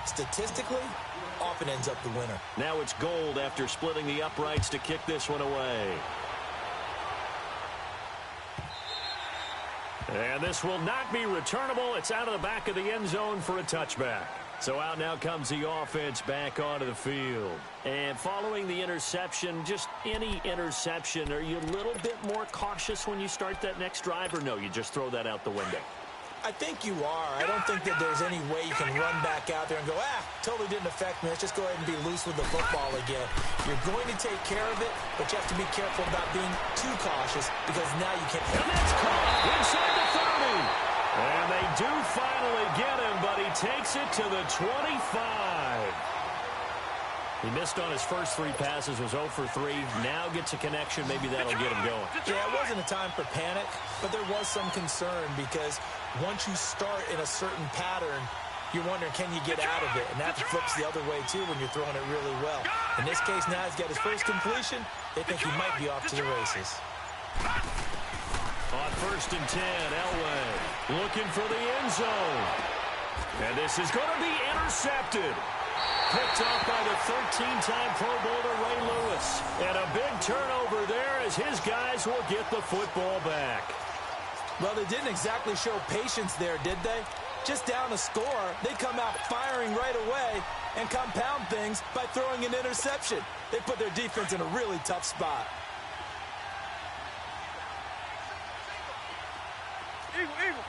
statistically, often ends up the winner. Now it's Gold after splitting the uprights to kick this one away. And this will not be returnable. It's out of the back of the end zone for a touchback. So out now comes the offense back onto the field. And following the interception, just any interception, are you a little bit more cautious when you start that next drive, or no, you just throw that out the window? I think you are. I don't think that there's any way you can run back out there and go, totally didn't affect me. Let's just go ahead and be loose with the football again. You're going to take care of it, but you have to be careful about being too cautious because now you can't. And that's caught inside the 30. And they do finally get him, but he takes it to the 25. He missed on his first 3 passes, was 0 for 3. Now gets a connection. Maybe that'll get him going. Yeah, it wasn't a time for panic, but there was some concern because once you start in a certain pattern, you're wondering, can you get out of it? And that flips the other way, too, when you're throwing it really well. In this case, now he's got his first completion. They think he might be off to the races. On 1st and 10, Elway looking for the end zone. And this is going to be intercepted. Picked off by the 13-time Pro Bowler Ray Lewis. And a big turnover there as his guys will get the football back. Well, they didn't exactly show patience there, did they? Just down a score, they come out firing right away and compound things by throwing an interception. They put their defense in a really tough spot. Eagle, eagle.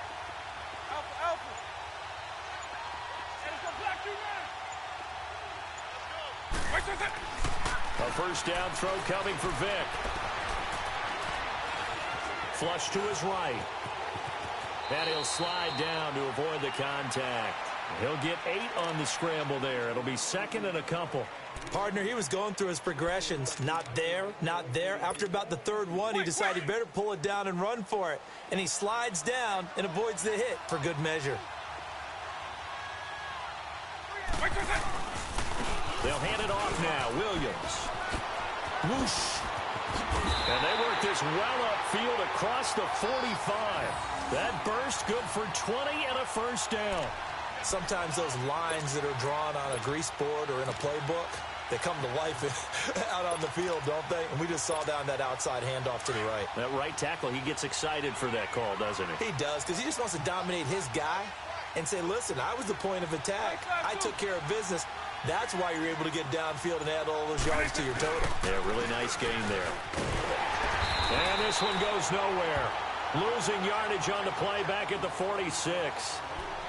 Alpha, alpha. And it's a black two man. A first down throw coming for Vick. Flush to his right. And he'll slide down to avoid the contact. He'll get 8 on the scramble there. It'll be 2nd and a couple. Partner, he was going through his progressions. Not there, not there. After about the 3rd one, he decided he better pull it down and run for it. And he slides down and avoids the hit for good measure. They'll hand it off now. Williams. Whoosh. And they work this well upfield across the 45. That burst good for 20 and a first down. Sometimes those lines that are drawn on a grease board or in a playbook, they come to life out on the field, don't they? And we just saw down that outside handoff to the right. That right tackle, he gets excited for that call, doesn't he? He does, because he just wants to dominate his guy and say, listen, I was the point of attack. I took care of business. That's why you're able to get downfield and add all those yards to your total. Yeah, really nice game there. And this one goes nowhere. Losing yardage on the play back at the 46.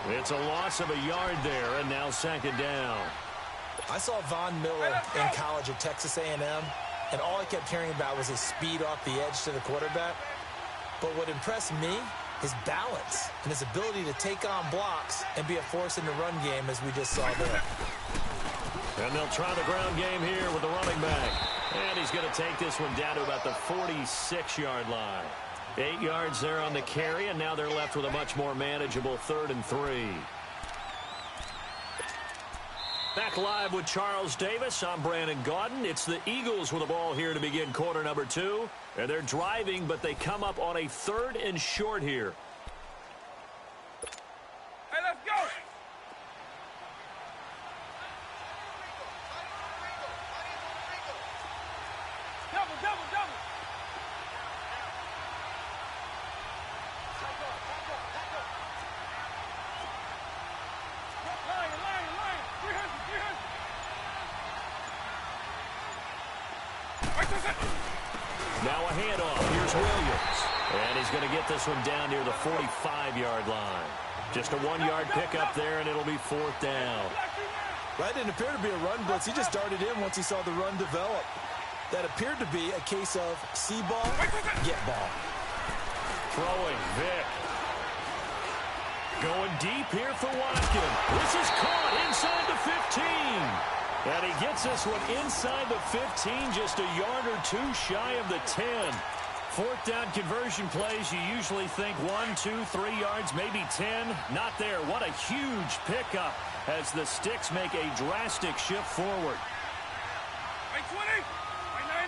It's a loss of a yard there, and now 2nd down. I saw Von Miller in college at Texas A&M, and all I kept hearing about was his speed off the edge to the quarterback. But what impressed me, his balance and his ability to take on blocks and be a force in the run game, as we just saw there. And they'll try the ground game here with the running back. And he's going to take this one down to about the 46-yard line. 8 yards there on the carry, and now they're left with a much more manageable 3rd and 3. Back live with Charles Davis. I'm Brandon Gaudin. It's the Eagles with the ball here to begin quarter number 2. And they're driving, but they come up on a 3rd and short here. Hey, let's go. Double, double, double. Now a handoff. Here's Williams. And he's going to get this one down near the 45-yard line. Just a 1-yard pickup there, and it'll be 4th down. That didn't appear to be a run blitz. He just darted in once he saw the run develop. That appeared to be a case of see ball, get ball. Throwing, Vick. Going deep here for Watkins. This is caught inside the 15. And he gets this one inside the 15, just a yard or 2 shy of the 10. 4th down conversion plays, you usually think 1, 2, 3 yards, maybe 10. Not there. What a huge pickup as the Sticks make a drastic shift forward. 20,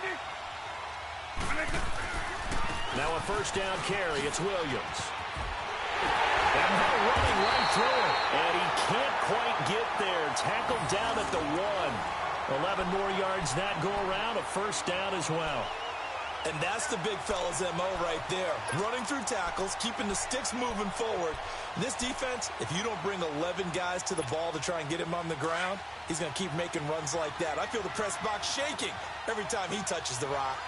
90. Now a first down carry. It's Williams. And they're running right through it. And he can't quite get there. Tackled down at the 1. 11 more yards that go around. A first down as well. And that's the big fella's MO right there. Running through tackles, keeping the sticks moving forward. This defense, if you don't bring 11 guys to the ball to try and get him on the ground, he's going to keep making runs like that. I feel the press box shaking every time he touches the rock.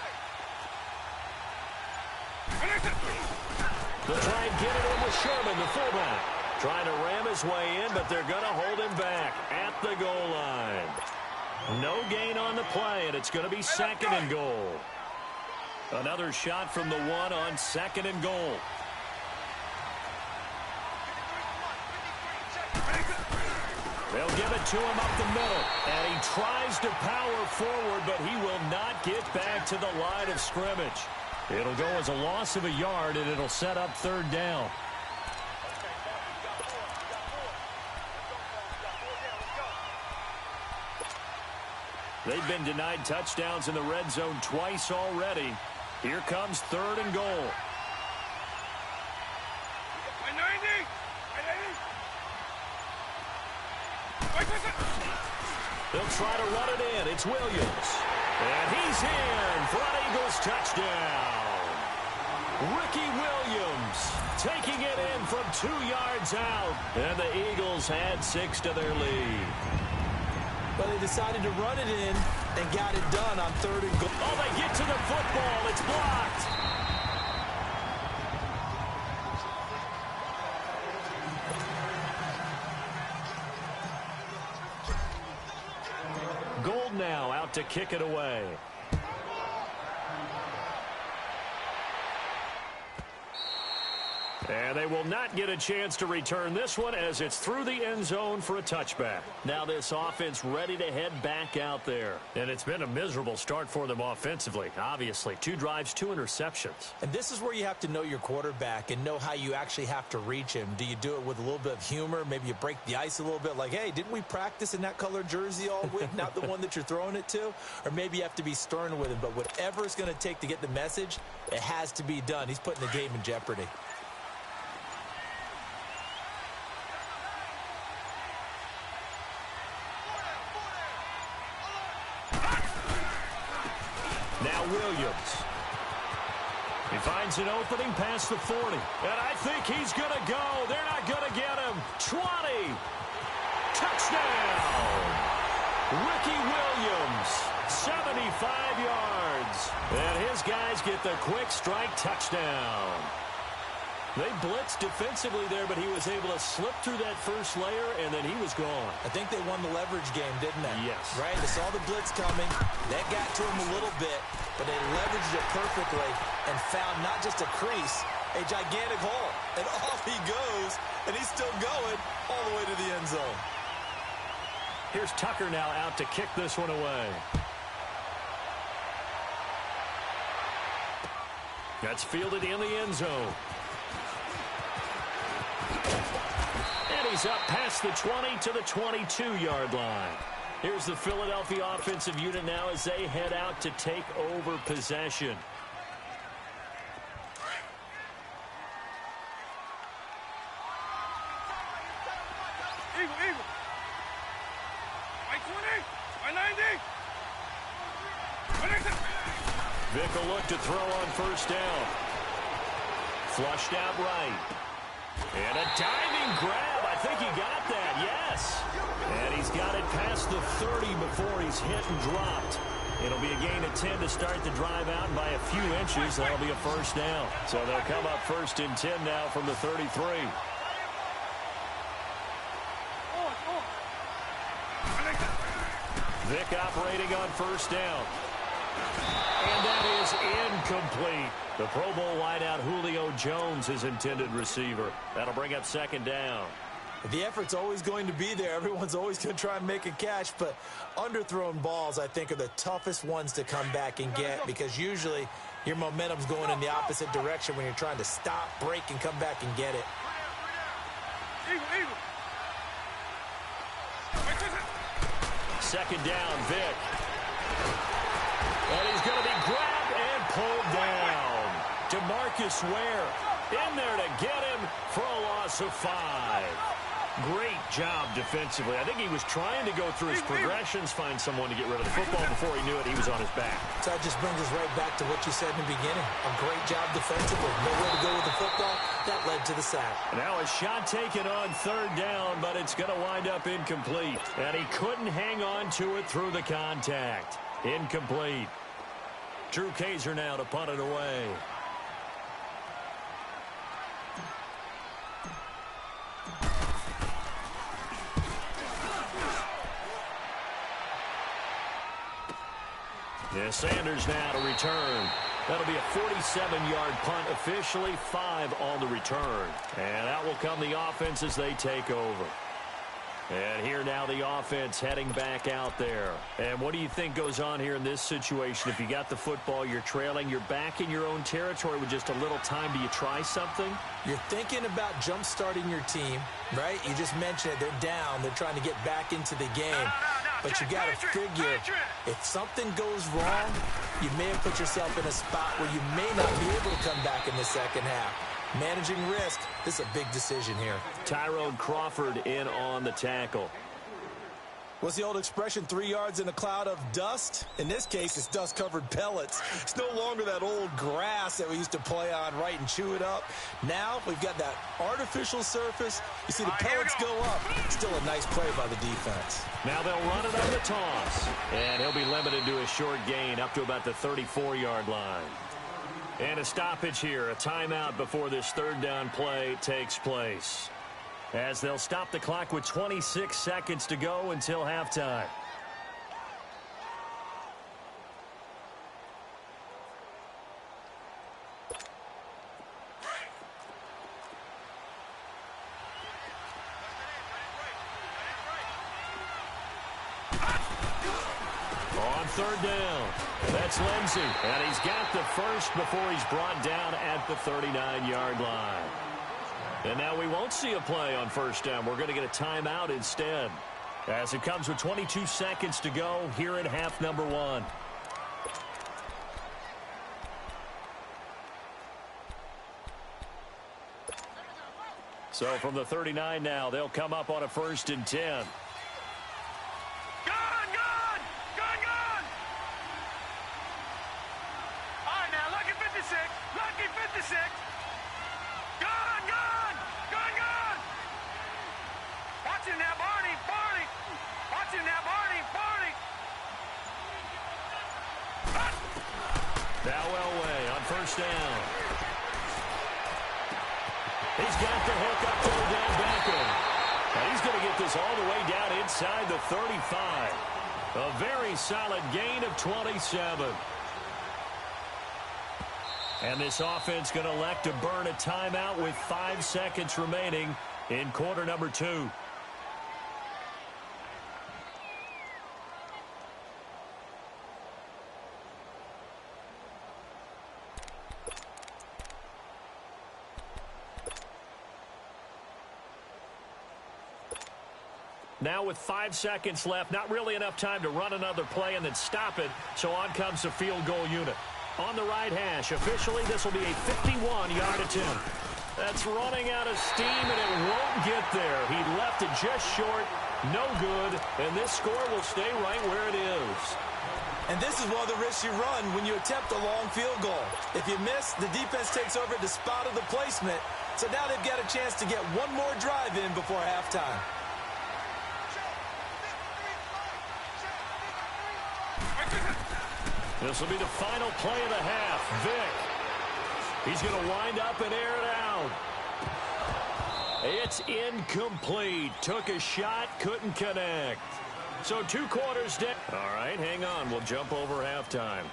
They'll try and get it in with Sherman, the fullback. Trying to ram his way in, but they're going to hold him back at the goal line. No gain on the play, and it's going to be second and goal. Another shot from the 1 on second and goal. They'll give it to him up the middle. And he tries to power forward, but he will not get back to the line of scrimmage. It'll go as a loss of a yard, and it'll set up third down. They've been denied touchdowns in the red zone twice already. Here comes third and goal. They'll try to run it in. It's Williams. And he's in for an Eagles touchdown. Ricky Williams taking it in from 2 yards out. And the Eagles add 6 to their lead. But they decided to run it in and got it done on third and goal. Oh, they get to the football. It's blocked. Gold now out to kick it away. And they will not get a chance to return this one as it's through the end zone for a touchback. Now this offense ready to head back out there. And it's been a miserable start for them offensively. Obviously, 2 drives, 2 interceptions. And this is where you have to know your quarterback and know how you actually have to reach him. Do you do it with a little bit of humor? Maybe you break the ice a little bit like, hey, didn't we practice in that color jersey all week, not the one that you're throwing it to? Or maybe you have to be stern with him. But whatever it's going to take to get the message, it has to be done. He's putting the game in jeopardy. Now Williams. He finds an opening past the 40. And I think he's going to go. They're not going to get him. 20. Touchdown. Ricky Williams. 75 yards. And his guys get the quick strike touchdown. They blitzed defensively there, but he was able to slip through that first layer, and then he was gone. I think they won the leverage game, didn't they? Yes. Right? They saw the blitz coming. That got to him a little bit, but they leveraged it perfectly and found not just a crease, a gigantic hole. And off he goes, and he's still going all the way to the end zone. Here's Tucker now out to kick this one away. That's fielded in the end zone. And he's up past the 20 to the 22-yard line. Here's the Philadelphia offensive unit now as they head out to take over possession. Eagle. Right 20, right 90. Vick will look to throw on first down. Flushed out right. And a diving grab. I think he got that, yes. And he's got it past the 30 before he's hit and dropped. It'll be a gain of 10 to start the drive out, and by a few inches, that'll be a first down. So they'll come up first and 10 now from the 33. Vick operating on first down. And that is incomplete. The Pro Bowl wideout Julio Jones is intended receiver. That'll bring up second down. The effort's always going to be there. Everyone's always going to try and make a catch, but underthrown balls, I think, are the toughest ones to come back and get because usually your momentum's going in the opposite direction when you're trying to stop, break, and come back and get it. Eagle. Second down, Vick. And he's going to be grabbed and pulled down. DeMarcus Ware In there to get him for a loss of 5. Great job defensively. I think he was trying to go through his progressions, find someone to get rid of the football. Before he knew it, he was on his back. So that just brings us right back to what you said in the beginning. A great job defensively. Nowhere to go with the football. That led to the sack. Now a shot taken on 3rd down, but it's going to wind up incomplete. And he couldn't hang on to it through the contact. Incomplete. Drew Kaiser now to punt it away. Yeah, Sanders now to return. That'll be a 47-yard punt, officially 5 on the return. And out will come the offense as they take over. And here now the offense heading back out there. And what do you think goes on here in this situation? If you got the football, you're trailing, you're back in your own territory with just a little time. Do you try something? You're thinking about jump-starting your team, right? You just mentioned it. They're down. They're trying to get back into the game. But you got to figure, if something goes wrong, you may have put yourself in a spot where you may not be able to come back in the second half. Managing risk, this is a big decision here. Tyrone Crawford in on the tackle. What's the old expression, 3 yards in a cloud of dust? In this case, it's dust-covered pellets. It's no longer that old grass that we used to play on, right, and chew it up. Now we've got that artificial surface. You see the pellets go up. Still a nice play by the defense. Now they'll run it on the toss. And he'll be limited to a short gain up to about the 34-yard line. And a stoppage here, a timeout before this 3rd down play takes place. As they'll stop the clock with 26 seconds to go until halftime. On 3rd down, that's Lindsey. And he's got the first before he's brought down at the 39-yard line. And now we won't see a play on 1st down. We're going to get a timeout instead. As it comes with 22 seconds to go here in half number 1. So from the 39 now, they'll come up on a 1st and 10. Now Elway on 1st down. He's got the hook up to Odell Beckham. And he's going to get this all the way down inside the 35. A very solid gain of 27. And this offense going to elect to burn a timeout with 5 seconds remaining in quarter number 2. Now with 5 seconds left, not really enough time to run another play and then stop it, so on comes the field goal unit. On the right hash, officially this will be a 51-yard attempt. That's running out of steam, and it won't get there. He left it just short, no good, and this score will stay right where it is. And this is one of the risks you run when you attempt a long field goal. If you miss, the defense takes over at the spot of the placement, so now they've got a chance to get one more drive in before halftime. This will be the final play of the half. Vick. He's going to wind up and air it out. It's incomplete. Took a shot, couldn't connect. So 2 quarters down. All right, hang on. We'll jump over halftime.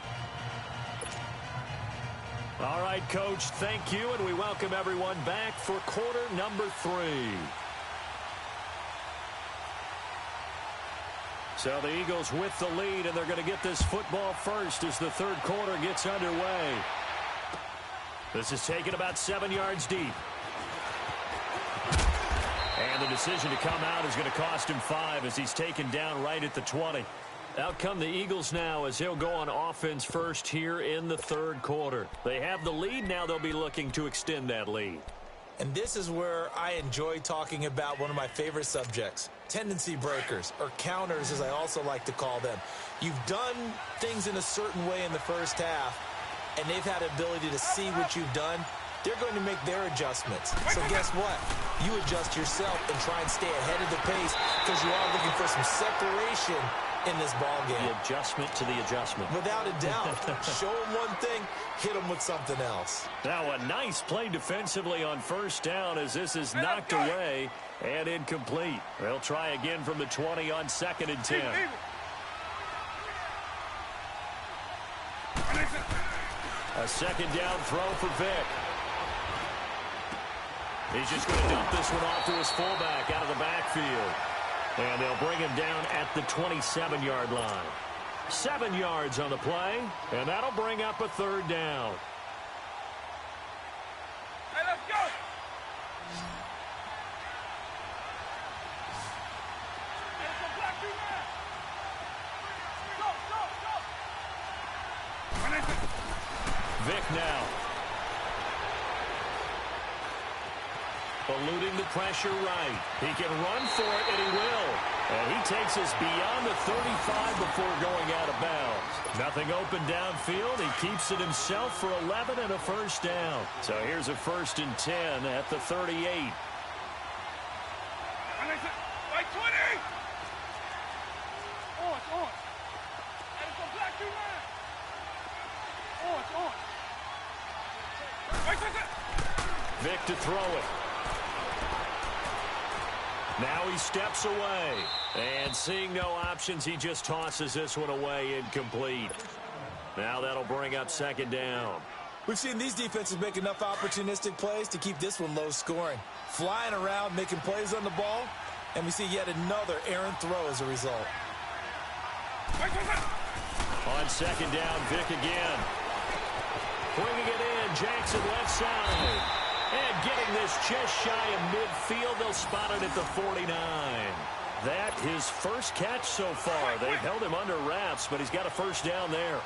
All right, Coach, thank you, and we welcome everyone back for quarter number 3. So the Eagles with the lead, and they're going to get this football first as the 3rd quarter gets underway. This is taken about 7 yards deep. And the decision to come out is going to cost him 5 as he's taken down right at the 20. Out come the Eagles now as they'll go on offense first here in the third quarter. They have the lead. Now they'll be looking to extend that lead. And this is where I enjoy talking about one of my favorite subjects, tendency breakers, or counters as I also like to call them. You've done things in a certain way in the first half, and they've had the ability to see what you've done. They're going to make their adjustments. So guess what? You adjust yourself and try and stay ahead of the pace because you are looking for some separation in this ball game. The adjustment to the adjustment. Without a doubt. Show them one thing, hit them with something else. Now a nice play defensively on first down as this is knocked away and incomplete. They'll try again from the 20 on 2nd and 10. A second down throw for Vick. He's just going to dump this one off to his fullback out of the backfield. And they'll bring him down at the 27-yard line. 7 yards on the play, and that'll bring up a third down. Hey, let's go. Hey, let's go black two man. Go. Vick now. Eluding the pressure right. He can run for it, and he will. And he takes us beyond the 35 before going out of bounds. Nothing open downfield. He keeps it himself for 11 and a first down. So here's a 1st and 10 at the 38. Like 20. On. Hey, let's go black two man. On. Wait. Vick to throw it. Now he steps away. And seeing no options, he just tosses this one away incomplete. Now that'll bring up 2nd down. We've seen these defenses make enough opportunistic plays to keep this one low scoring. Flying around, making plays on the ball, and we see yet another errant throw as a result. On 2nd down, Vick again. Bringing it in, Jackson left side. And getting this just shy of midfield, they'll spot it at the 49. That his first catch so far. They've held him under wraps, but he's got a first down there.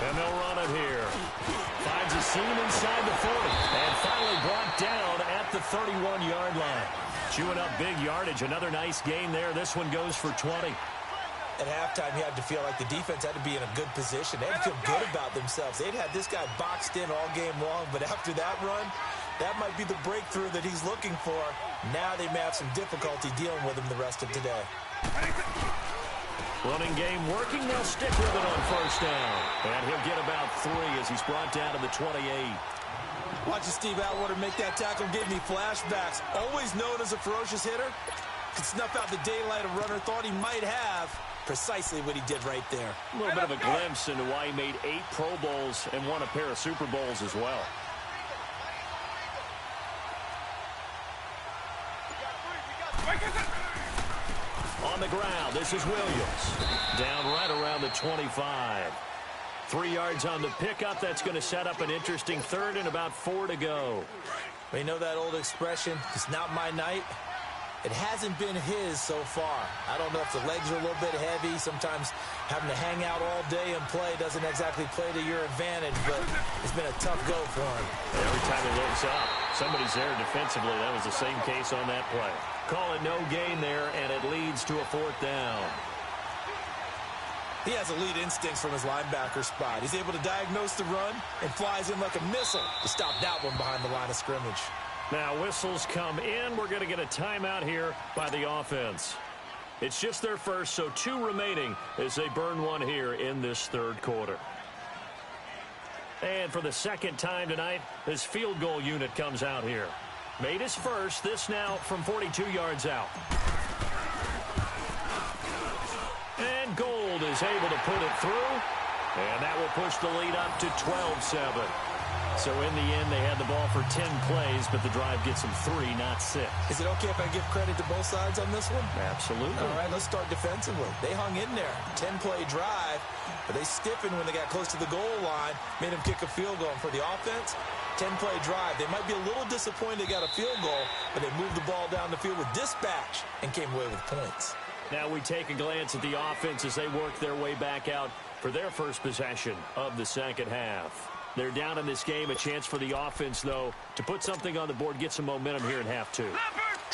And they'll run it here. Finds a seam inside the 40. And finally brought down at the 31-yard line. Chewing up big yardage. Another nice gain there. This one goes for 20. At halftime, you had to feel like the defense had to be in a good position. They had to feel good about themselves. They'd had this guy boxed in all game long, but after that run, that might be the breakthrough that he's looking for. Now they may have some difficulty dealing with him the rest of today. Running game working. They'll stick with it on first down. And he'll get about 3 as he's brought down to the 28. Watching Steve Atwater make that tackle gave me flashbacks. Always known as a ferocious hitter, could snuff out the daylight a runner thought he might have. Precisely what he did right there. A little bit of a glimpse into why he made 8 Pro Bowls and won a pair of Super Bowls as well. On the ground, this is Williams. Down right around the 25. 3 yards on the pickup. That's going to set up an interesting third and about 4 to go. Well, you know that old expression, it's not my night. It hasn't been his so far. I don't know if the legs are a little bit heavy. Sometimes having to hang out all day and play doesn't exactly play to your advantage, but it's been a tough go for him. Every time he looks up, somebody's there defensively. That was the same case on that play. Call it no gain there, and it leads to a 4th down. He has elite instincts from his linebacker spot. He's able to diagnose the run and flies in like a missile to stop that one behind the line of scrimmage. Now whistles come in. We're going to get a timeout here by the offense. It's just their first, so 2 remaining as they burn one here in this third quarter. And for the second time tonight, this field goal unit comes out here. Made his first, this now from 42 yards out. And Gold is able to put it through, and that will push the lead up to 12-7. So in the end, they had the ball for 10 plays, but the drive gets them 3, not 6. Is it okay if I give credit to both sides on this one? Absolutely. All right, let's start defensively. They hung in there. 10-play drive, but they stiffened when they got close to the goal line, made them kick a field goal. And for the offense, 10-play drive. They might be a little disappointed they got a field goal, but they moved the ball down the field with dispatch and came away with points. Now we take a glance at the offense as they work their way back out for their first possession of the second half. They're down in this game. A chance for the offense, though, to put something on the board, get some momentum here in half 2.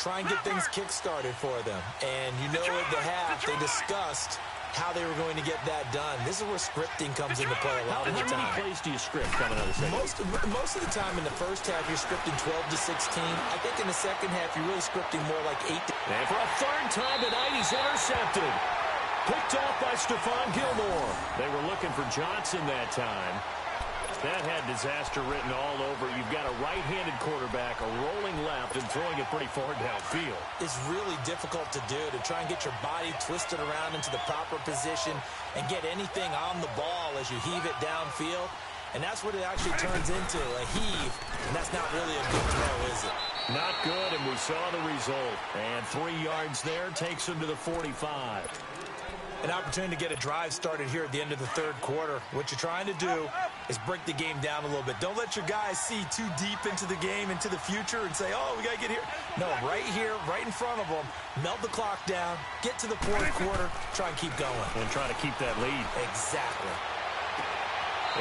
Try and get things kick-started for them. And you know at the half, they discussed how they were going to get that done. This is where scripting comes into play a lot of the time. How many plays do you script coming out of the second? Most of the time in the first half, you're scripting 12 to 16. I think in the second half, you're really scripting more like 8 to... And for a third time tonight, he's intercepted. Picked off by Stephon Gilmore. They were looking for Johnson that time. That had disaster written all over. You've got a right-handed quarterback, a rolling left, and throwing it pretty far downfield. It's really difficult to do, to try and get your body twisted around into the proper position and get anything on the ball as you heave it downfield. And that's what it actually turns into, a heave. And that's not really a good throw, is it? Not good, and we saw the result. And 3 yards there takes him to the 45. An opportunity to get a drive started here at the end of the third quarter. What you're trying to do is break the game down a little bit. Don't let your guys see too deep into the game, into the future, and say, oh, we got to get here. No, right here, right in front of them, melt the clock down, get to the fourth quarter, try and keep going. And try to keep that lead. Exactly.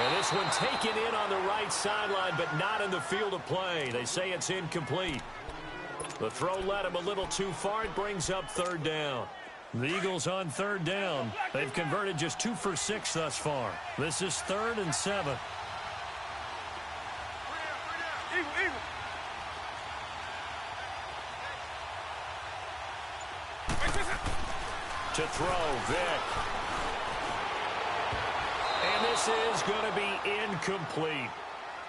And this one taken in on the right sideline, but not in the field of play. They say it's incomplete. The throw led him a little too far. It brings up third down. The Eagles on third down. They've converted just 2 for 6 thus far. This is 3rd and 7. To throw, Vick. And this is going to be incomplete.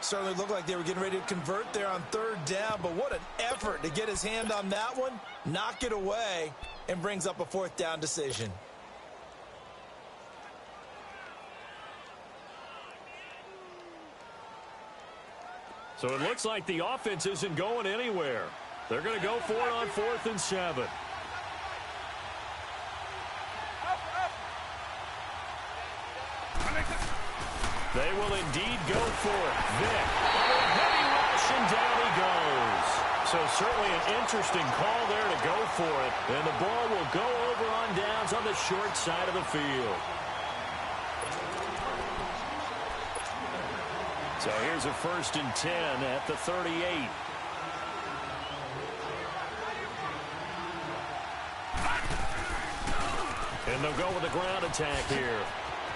Certainly looked like they were getting ready to convert there on third down, but what an effort to get his hand on that one, knock it away, and brings up a 4th down decision. So it looks like the offense isn't going anywhere. They're going to go for it on 4th and 7. They will indeed go for it. Vick, a heavy rush, and down he goes. So certainly an interesting call there to go for it. And the ball will go over on downs on the short side of the field. So here's a 1st and 10 at the 38. And they'll go with a ground attack here.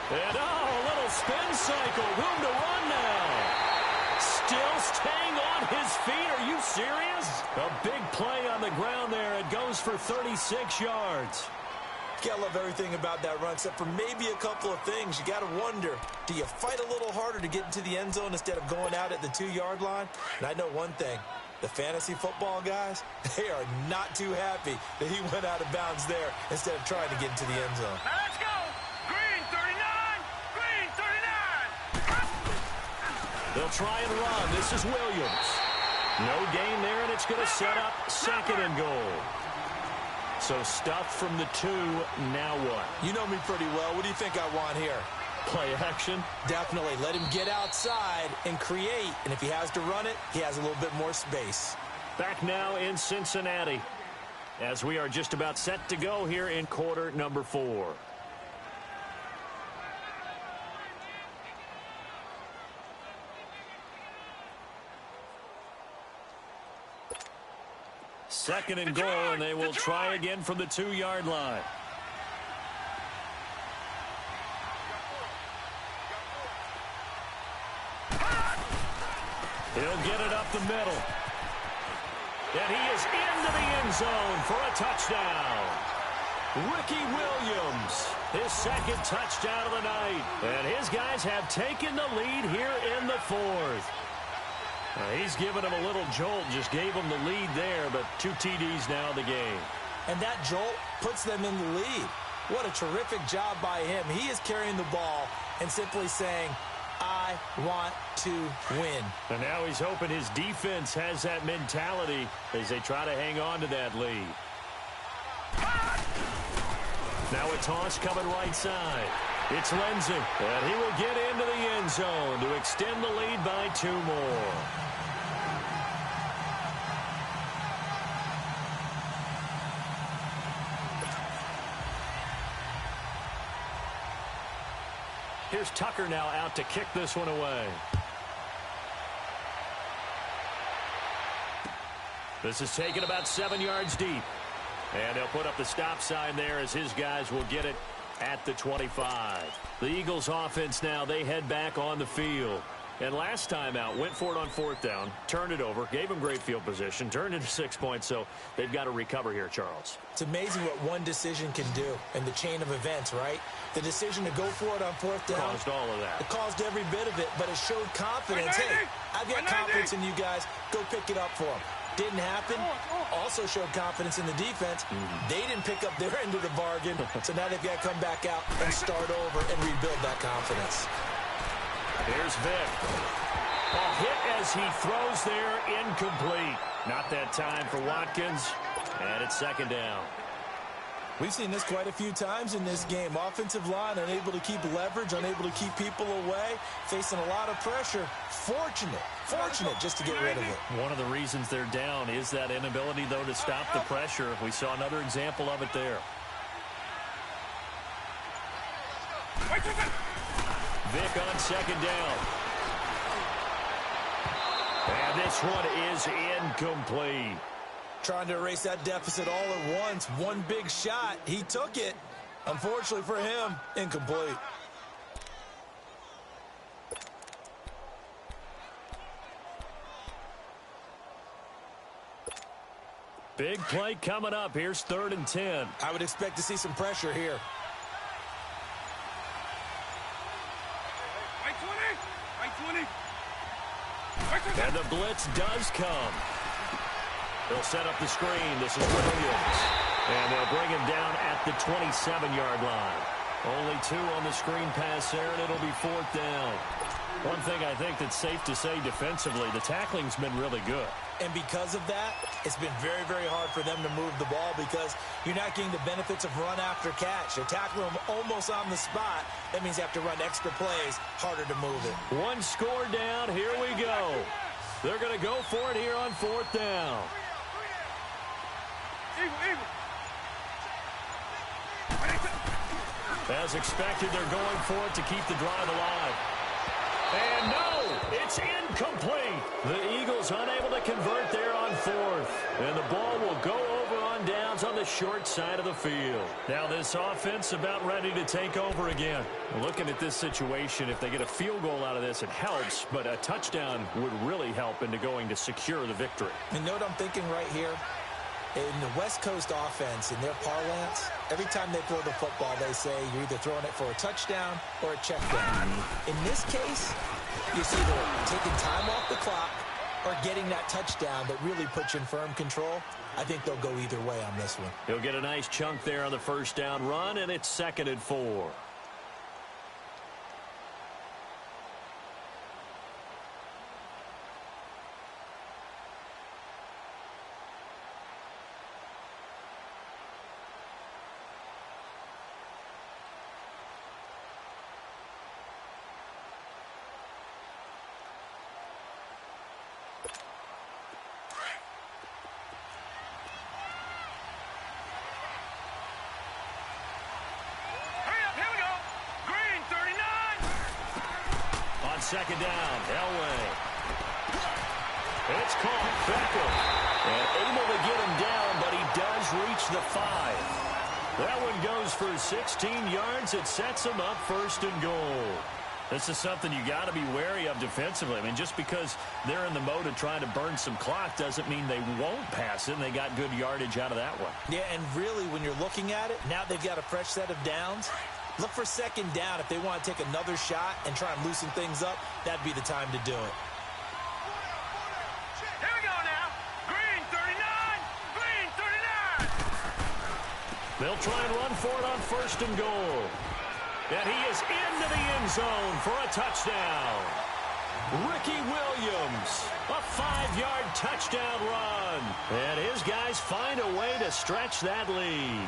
And, oh, a little spin cycle. Room to run now. Still staying on his feet. Are you serious? A big play on the ground there. It goes for 36 yards. You gotta love everything about that run, except for maybe a couple of things. You gotta wonder, do you fight a little harder to get into the end zone instead of going out at the 2-yard line? And I know one thing. The fantasy football guys, they are not too happy that he went out of bounds there instead of trying to get into the end zone. Now let's go. Green 39. Green 39. They'll try and run. This is Williams. No gain there, and it's going to set up 2nd and goal. So stuff from the 2. Now what? You know me pretty well. What do you think I want here? Play action? Definitely. Let him get outside and create. And if he has to run it, he has a little bit more space. Back now in Cincinnati as we are just about set to go here in quarter number 4. Second and goal, and they will try again from the 2-yard line. He'll get it up the middle. And he is into the end zone for a touchdown. Ricky Williams, his 2nd touchdown of the night. And his guys have taken the lead here in the 4th. He's given him a little jolt, just gave him the lead there, but 2 TDs now in the game. And that jolt puts them in the lead. What a terrific job by him. He is carrying the ball and simply saying, I I want to win. And now he's hoping his defense has that mentality as they try to hang on to that lead. Now a toss coming right side. It's Lindsey, and he will get into the end zone to extend the lead by 2 more. Here's Tucker now out to kick this one away. This is taken about 7 yards deep. And they'll put up the stop sign there as his guys will get it at the 25. The Eagles offense now, they head back on the field. And last time out, went for it on 4th down, turned it over, gave them great field position, turned it to 6 points, so they've got to recover here, Charles. It's amazing what one decision can do in the chain of events, right? The decision to go for it on 4th down. Caused all of that. It caused every bit of it, but it showed confidence. Hey, I've got confidence in you guys. Go pick it up for them. Didn't happen. Also showed confidence in the defense. They didn't pick up their end of the bargain, so now they've got to come back out and start over and rebuild that confidence. Here's Vic. A hit as he throws there, incomplete. Not that time for Watkins, and it's 2nd down. We've seen this quite a few times in this game. Offensive line unable to keep leverage, unable to keep people away, facing a lot of pressure. Fortunate just to get rid of it. One of the reasons they're down is that inability, though, to stop the pressure. We saw another example of it there. Vic on 2nd down. And this one is incomplete. Trying to erase that deficit all at once. One big shot. He took it. Unfortunately for him, incomplete. Big play coming up. Here's 3rd and 10. I would expect to see some pressure here. And the blitz does come. They'll set up the screen. This is Williams. And they'll bring him down at the 27-yard line. Only 2 on the screen pass there, and it'll be 4th down. One thing I think that's safe to say defensively, the tackling's been really good. And because of that, it's been very, very hard for them to move the ball because you're not getting the benefits of run after catch. They're tackling them almost on the spot. That means you have to run extra plays, harder to move it. 1 score down. Here we go. They're going to go for it here on 4th down. As expected, they're going for it to keep the drive alive. And no, it's incomplete. The Eagles unable to convert there on 4th. And the ball will go over on downs on the short side of the field. Now this offense about ready to take over again. Looking at this situation, if they get a field goal out of this, it helps. But a touchdown would really help into going to secure the victory. You know what I'm thinking right here? In the West Coast offense, in their parlance, every time they throw the football, they say you're either throwing it for a touchdown or a check down. In this case, it's either taking time off the clock or getting that touchdown that really puts you in firm control. I think they'll go either way on this one. He'll get a nice chunk there on the 1st down run, and it's 2nd and 4. On 2nd down, Elway. It's caught. Beckham. And able to get him down, but he does reach the 5. That one goes for 16 yards. It sets him up 1st and goal. This is something you got to be wary of defensively. I mean, just because they're in the mode of trying to burn some clock doesn't mean they won't pass it, and they got good yardage out of that one. Yeah, and really, when you're looking at it, now they've got a fresh set of downs. Look for 2nd down. If they want to take another shot and try and loosen things up, that'd be the time to do it. Here we go now. Green 39. Green 39. They'll try and run for it on 1st and goal. And he is into the end zone for a touchdown. Ricky Williams, a 5-yard touchdown run. And his guys find a way to stretch that lead.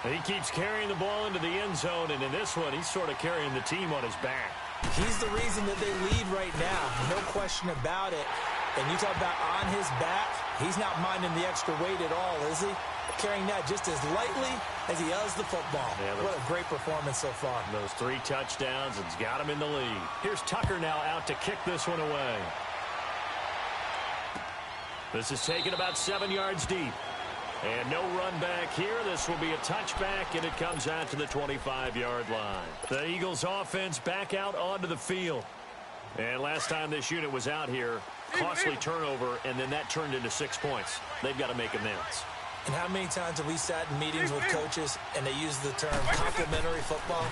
He keeps carrying the ball into the end zone, and in this one, he's sort of carrying the team on his back. He's the reason that they lead right now. No question about it. And you talk about on his back, he's not minding the extra weight at all, is he? Carrying that just as lightly as he does the football. Yeah, what a great performance so far. Those 3 touchdowns, it's got him in the lead. Here's Tucker now out to kick this one away. This is taken about 7 yards deep. And no run back here. This will be a touchback, and it comes out to the 25-yard line. The Eagles offense back out onto the field. And last time this unit was out here, costly turnover, and then that turned into 6 points. They've got to make amends. And how many times have we sat in meetings with coaches and they use the term complementary football?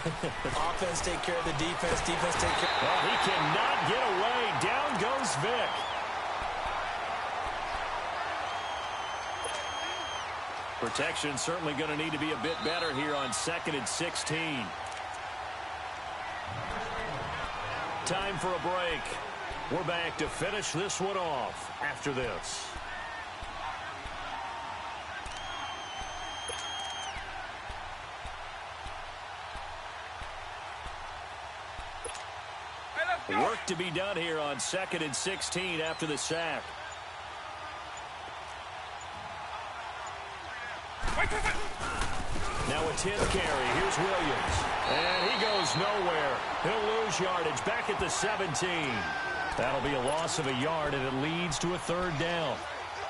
Offense take care of the defense, defense take care. Well, he cannot get away. Down goes Vick. Protection certainly going to need to be a bit better here on 2nd and 16. Time for a break. We're back to finish this one off after this. Work to be done here on 2nd and 16 after the sack. Now a 10th carry. Here's Williams. And he goes nowhere. He'll lose yardage back at the 17. That'll be a loss of a yard, and it leads to a 3rd down.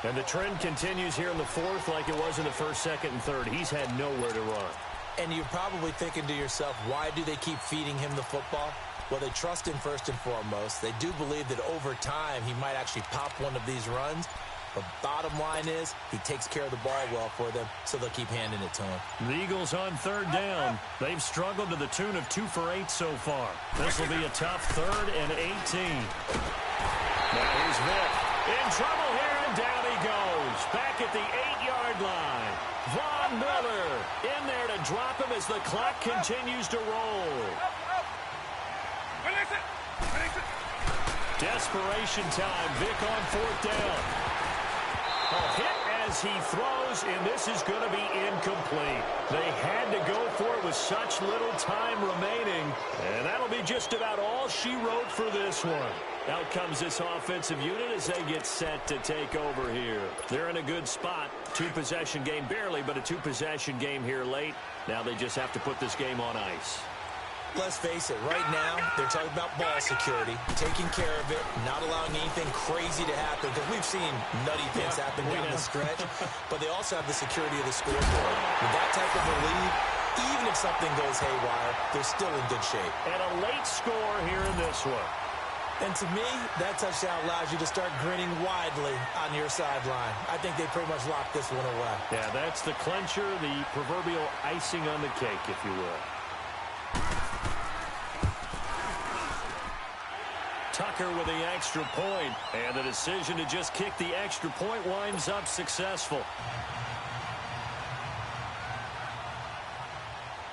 And the trend continues here in the 4th like it was in the 1st, 2nd, and 3rd. He's had nowhere to run. And you're probably thinking to yourself, why do they keep feeding him the football? Well, they trust him first and foremost. They do believe that over time he might actually pop one of these runs. But bottom line is he takes care of the ball well for them, so they'll keep handing it to him. The Eagles on 3rd down. They've struggled to the tune of 2 for 8 so far. This will be a tough 3rd and 18. Now here's Vick. In trouble here, and down he goes. Back at the 8-yard line. Von Miller in there to drop him as the clock continues to roll. Desperation time. Vick on 4th down. A hit as he throws, and this is going to be incomplete. They had to go for it with such little time remaining, and that'll be just about all she wrote for this one. Out comes this offensive unit as they get set to take over here. They're in a good spot. 2-possession game, barely, but a 2-possession game here late. Now they just have to put this game on ice. Let's face it, right now, they're talking about ball security, taking care of it, not allowing anything crazy to happen, because we've seen nutty things happen down the stretch, but they also have the security of the scoreboard. With that type of a lead, even if something goes haywire, they're still in good shape. And a late score here in this one. And to me, that touchdown allows you to start grinning widely on your sideline. I think they pretty much locked this one away. Yeah, that's the clincher, the proverbial icing on the cake, if you will. Tucker with the extra point, and the decision to just kick the extra point winds up successful.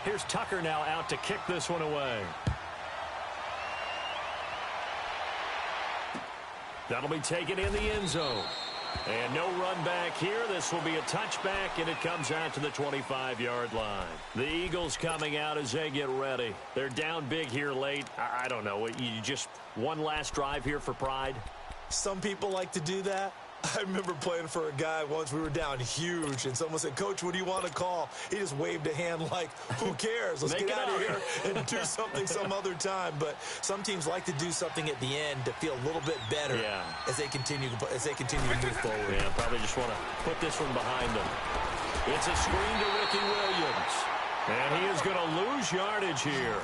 Here's Tucker now out to kick this one away. That'll be taken in the end zone. And no run back here. This will be a touchback, and it comes out to the 25-yard line. The Eagles coming out as they get ready. They're down big here late. I don't know. You just one last drive here for pride? Some people like to do that. I remember playing for a guy once. We were down huge, and someone said, "Coach, what do you want to call?" He just waved a hand like, who cares? Let's get out of here and do something some other time. But some teams like to do something at the end to feel a little bit better as they continue to move forward. Yeah, probably just want to put this one behind them. It's a screen to Ricky Williams. And he is going to lose yardage here.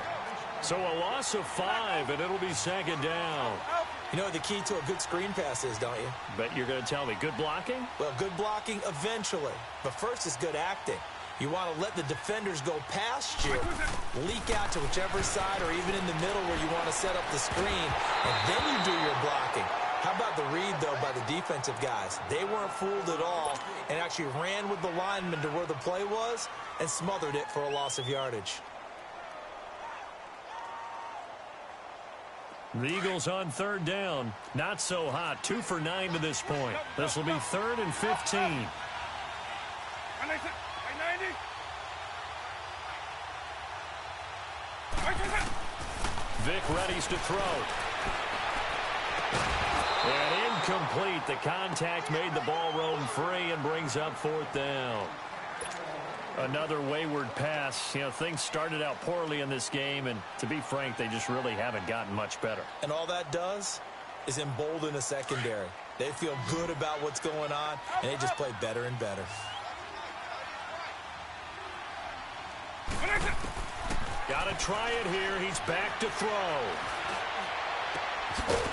So a loss of 5, and it'll be 2nd down. You know what the key to a good screen pass is, don't you? Bet you're going to tell me. Good blocking? Well, good blocking eventually. But first is good acting. You want to let the defenders go past you, leak out to whichever side or even in the middle where you want to set up the screen, and then you do your blocking. How about the read, though, by the defensive guys? They weren't fooled at all and actually ran with the lineman to where the play was and smothered it for a loss of yardage. The Eagles on third down. Not so hot. 2 for 9 to this point. This will be 3rd and 15. Vick readies to throw. And incomplete. The contact made the ball roam free and brings up 4th down. Another wayward pass. You know, things started out poorly in this game, and to be frank, they just really haven't gotten much better. And all that does is embolden the secondary. They feel good about what's going on, and they just play better and better. Got to try it here. He's back to throw.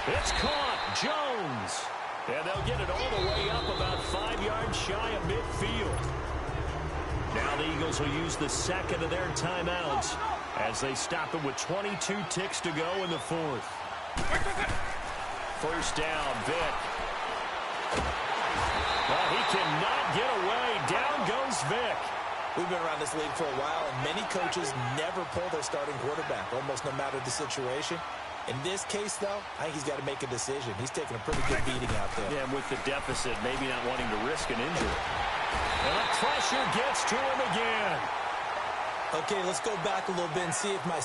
It's caught. Jones. And they'll get it all the way up about 5 yards shy of midfield. Now the Eagles will use the second of their timeouts as they stop it with 22 ticks to go in the 4th. First down, Vick. Well, he cannot get away. Down goes Vick. We've been around this league for a while, and many coaches never pull their starting quarterback, almost no matter the situation. In this case, though, I think he's got to make a decision. He's taking a pretty good beating out there. Yeah, and with the deficit, maybe not wanting to risk an injury. And the pressure gets to him again. Okay, let's go back a little bit and see if my